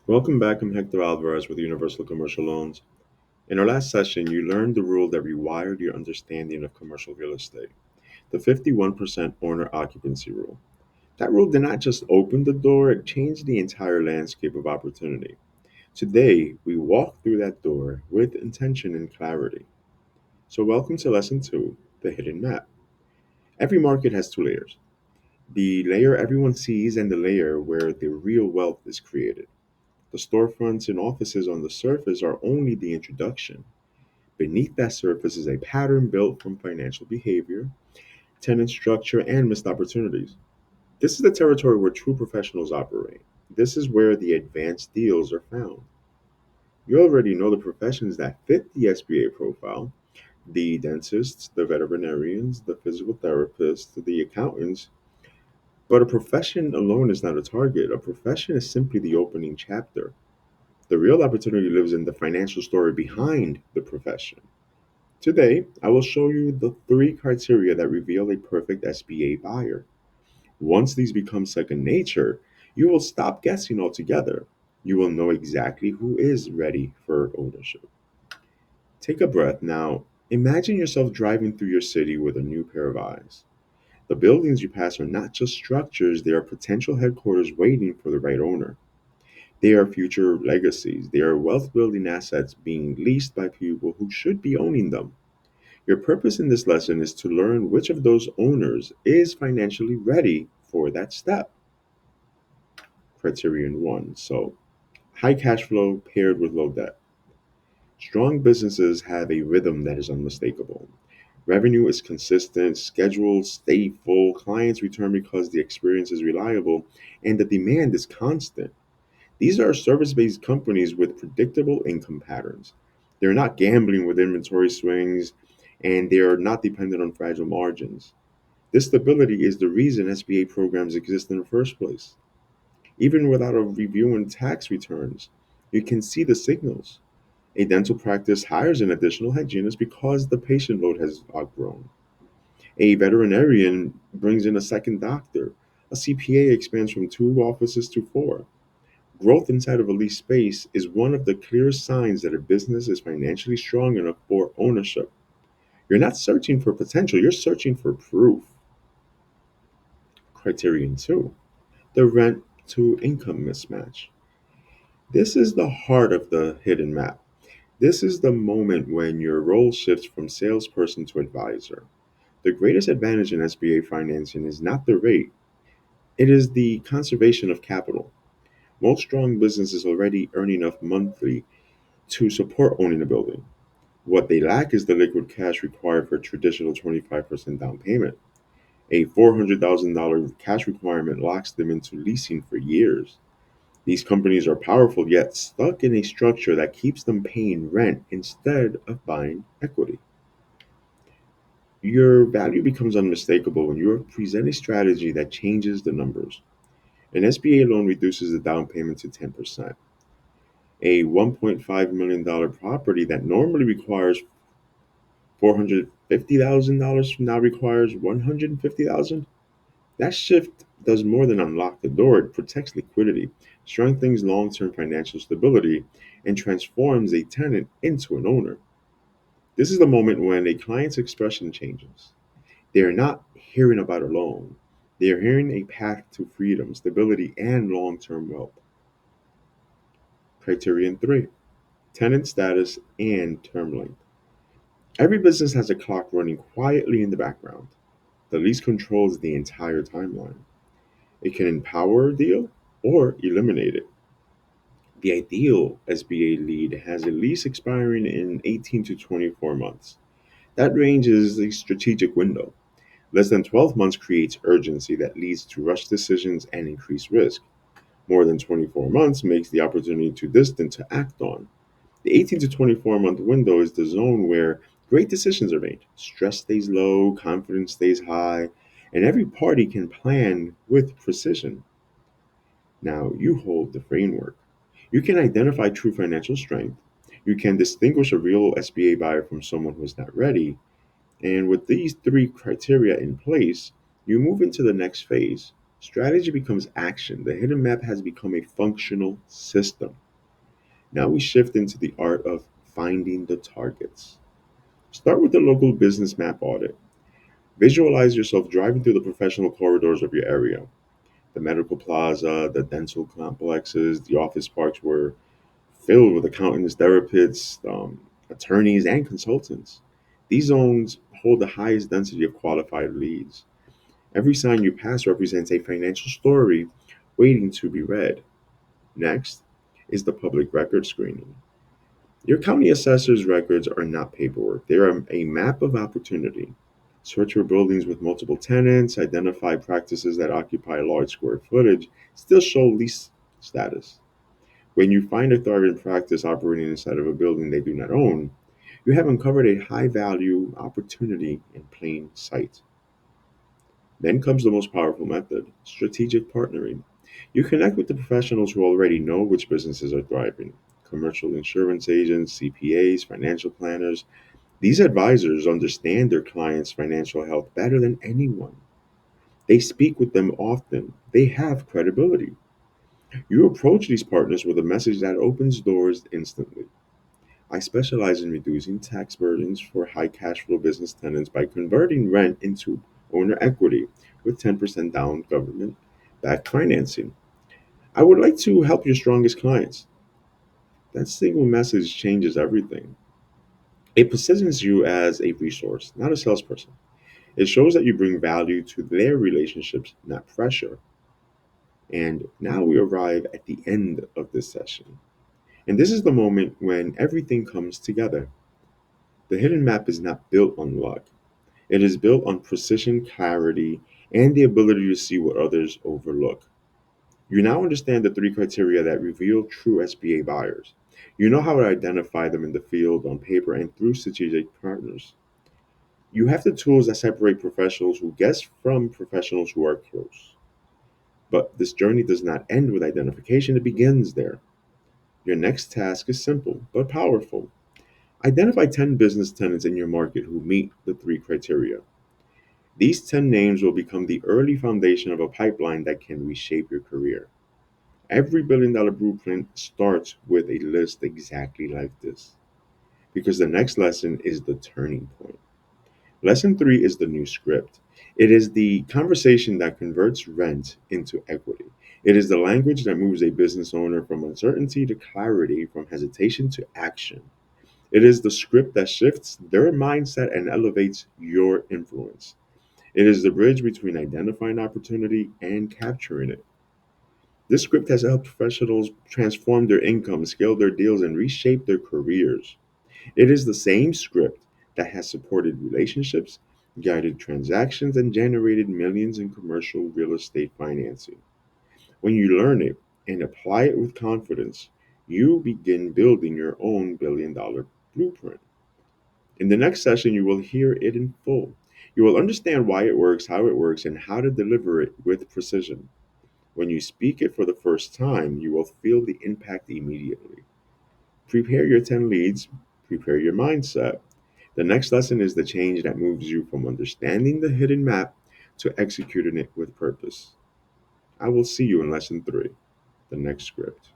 Welcome back. I'm Hector Alvarez with Universal Commercial Loans. In our last session, you learned the rule that rewired your understanding of commercial real estate, the 51% owner occupancy rule. That rule did not just open the door, it changed the entire landscape of opportunity. Today, we walk through that door with intention and clarity. So, welcome to Lesson 2, the hidden map. Every market has two layers, the layer everyone sees and the layer where the real wealth is created. The storefronts and offices on the surface are only the introduction. Beneath that surface is a pattern built from financial behavior, tenant structure, and missed opportunities. This is the territory where true professionals operate. This is where the advanced deals are found. You already know the professions that fit the SBA profile: the dentists, the veterinarians, the physical therapists, the accountants. But a profession alone is not a target. A profession is simply the opening chapter. The real opportunity lives in the financial story behind the profession. Today, I will show you the three criteria that reveal a perfect SBA buyer. Once these become second nature, you will stop guessing altogether. You will know exactly who is ready for ownership. Take a breath now. Imagine yourself driving through your city with a new pair of eyes. The buildings you pass are not just structures, they are potential headquarters waiting for the right owner. They are future legacies. They are wealth building assets being leased by people who should be owning them. Your purpose in this lesson is to learn which of those owners is financially ready for that step. Criterion 1. So, high cash flow paired with low debt. Strong businesses have a rhythm that is unmistakable. Revenue is consistent, schedules stay full, clients return because the experience is reliable, and the demand is constant. These are service based companies with predictable income patterns. They're not gambling with inventory swings, and they are not dependent on fragile margins. This stability is the reason SBA programs exist in the first place. Even without a review in tax returns, you can see the signals. A dental practice hires an additional hygienist because the patient load has outgrown. A veterinarian brings in a second doctor. A CPA expands from two offices to four. Growth inside of a lease space is one of the clearest signs that a business is financially strong enough for ownership. You're not searching for potential, you're searching for proof. Criterion 2, the rent to income mismatch. This is the heart of the hidden map. This is the moment when your role shifts from salesperson to advisor. The greatest advantage in SBA financing is not the rate, it is the conservation of capital. Most strong businesses already earn enough monthly to support owning a building. What they lack is the liquid cash required for a traditional 25% down payment. A $400,000 cash requirement locks them into leasing for years. These companies are powerful yet stuck in a structure that keeps them paying rent instead of buying equity. Your value becomes unmistakable when you present a strategy that changes the numbers. An SBA loan reduces the down payment to 10%. A $1.5 million property that normally requires $450,000 now requires $150,000. That shift does more than unlock the door, it protects liquidity, strengthens long term financial stability, and transforms a tenant into an owner. This is the moment when a client's expression changes. They are not hearing about a loan, they are hearing a path to freedom, stability, and long term wealth. Criterion 3, tenant status and term length. Every business has a clock running quietly in the background. The lease controls the entire timeline. It can empower a deal or eliminate it. The ideal SBA lead has a lease expiring in 18 to 24 months. That range is a strategic window. Less than 12 months creates urgency that leads to rush decisions and increased risk. More than 24 months makes the opportunity too distant to act on. The 18 to 24-month window is the zone where great decisions are made. Stress stays low, confidence stays high, and every party can plan with precision. Now, you hold the framework. You can identify true financial strength. You can distinguish a real SBA buyer from someone who is not ready. And with these three criteria in place, you move into the next phase, Strategy becomes action. The hidden map has become a functional system. Now we shift into the art of finding the targets. Start with the local business map audit. Visualize yourself driving through the professional corridors of your area. The medical plaza, the dental complexes, the office parks were filled with accountants, therapists, attorneys, and consultants. These zones hold the highest density of qualified leads. Every sign you pass represents a financial story waiting to be read. Next is the public record screening. Your county assessor's records are not paperwork, they are a map of opportunity. Search for buildings with multiple tenants, identify practices that occupy large square footage, still show lease status. When you find a thriving practice operating inside of a building they do not own, you have uncovered a high value opportunity in plain sight. Then comes the most powerful method, strategic partnering. You connect with the professionals who already know which businesses are thriving: commercial insurance agents, CPAs, financial planners. These advisors understand their clients' financial health better than anyone. They speak with them often. They have credibility. You approach these partners with a message that opens doors instantly. I specialize in reducing tax burdens for high cash flow business tenants by converting rent into owner equity with 10% down government backed financing. I would like to help your strongest clients. That single message changes everything. It positions you as a resource, not a salesperson. It shows that you bring value to their relationships, not pressure. And now we arrive at the end of this session. And this is the moment when everything comes together. The hidden map is not built on luck. It is built on precision, clarity, and the ability to see what others overlook. You now understand the three criteria that reveal true SBA buyers. You know how to identify them in the field, on paper, and through strategic partners. You have the tools that separate professionals who guess from professionals who are close. But this journey does not end with identification, it begins there. Your next task is simple but powerful. Identify 10 business tenants in your market who meet the three criteria. These 10 names will become the early foundation of a pipeline that can reshape your career. Every billion-dollar blueprint starts with a list exactly like this, because the next lesson is the turning point. Lesson three is the new script. It is the conversation that converts rent into equity. It is the language that moves a business owner from uncertainty to clarity, from hesitation to action. It is the script that shifts their mindset and elevates your influence. It is the bridge between identifying opportunity and capturing it. This script has helped professionals transform their income, scale their deals, and reshape their careers. It is the same script that has supported relationships, guided transactions, and generated millions in commercial real estate financing. When you learn it and apply it with confidence, you begin building your own billion-dollar blueprint. In the next session, you will hear it in full. You will understand why it works, and how to deliver it with precision. When you speak it for the first time, you will feel the impact immediately. Prepare your 10 leads, prepare your mindset. The next lesson is the change that moves you from understanding the hidden map to executing it with purpose. I will see you in lesson three, the next script.